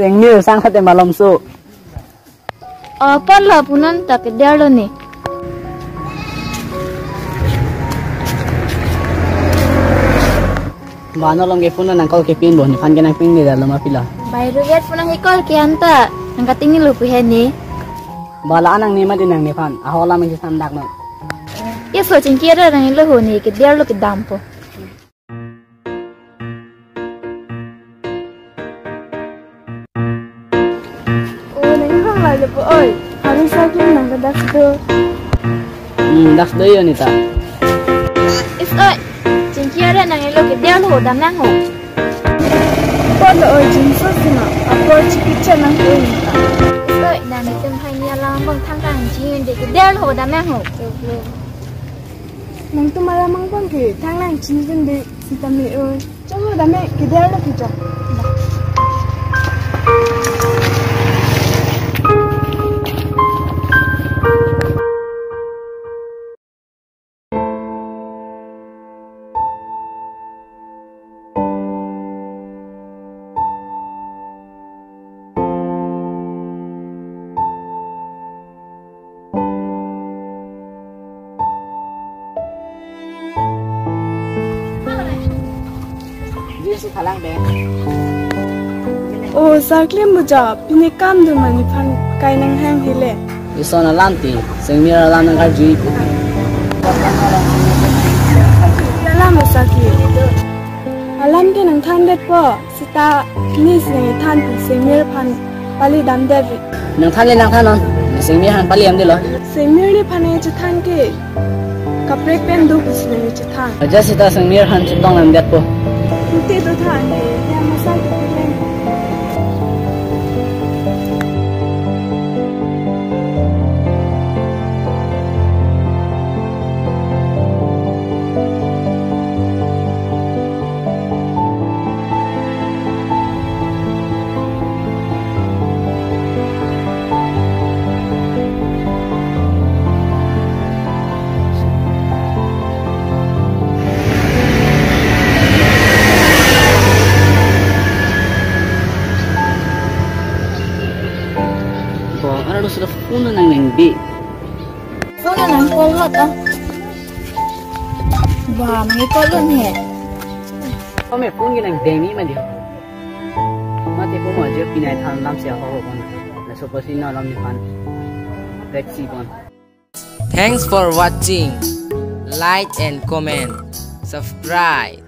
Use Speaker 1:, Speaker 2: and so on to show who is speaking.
Speaker 1: sing mir sang khate malom su
Speaker 2: apa lah punan tak dia lo ni
Speaker 1: mano long ge punan nang kol ke pin bo ni phan ke nang pin ni dalo ma pila
Speaker 2: bayro get punan ikol ke anta nang kating ni lu pu he ni
Speaker 1: bala anang ni ma din nang ni phan ahola mang san dak no
Speaker 2: ye so chin kia ra nang lo ho ni ke dia lo ke dam po
Speaker 3: Lepo oi, hari sakit nang kedak do.
Speaker 1: Dak do yo ni ta.
Speaker 2: Is oi, cingkia ada nang elo ke dia lo dam nang ho.
Speaker 3: Pada oi jinso sina, apa cikica nang oi ni ta.
Speaker 2: Is oi, nang ni tem hai ni alang bang thang kang jin de ke dia lo dam nang ho.
Speaker 3: Nang tu malam mang bang ke, thang nang jin de sita mi oi. Coba dam ke dia lo kita. Oh, sakle muja, pini kam du mani phan kai nang hang hile.
Speaker 1: Isona lanti, sing mira lan nang ji.
Speaker 3: Lala masaki. Alam ke nang than det po, sita ni sing than sing mir phan pali dam devi.
Speaker 1: Nang than le nang than non, sing mir han pali am de lo.
Speaker 3: Sing mir ni phan e than ke. Kaprek pen du kusne ni than.
Speaker 1: Aja sita sing mir han chutong nam det po.
Speaker 3: Ti to than ni, ya masaki pen.
Speaker 1: Ano sudah puno nang hindi.
Speaker 2: Punan nang kolot ah. Ba, may kolon he.
Speaker 1: Kami puno nang demi man dia. Mati po mo je pinay than lam sia ho kon. Na so posi na lam ni pan. Let's see kon.
Speaker 4: Thanks for watching. Like and comment. Subscribe.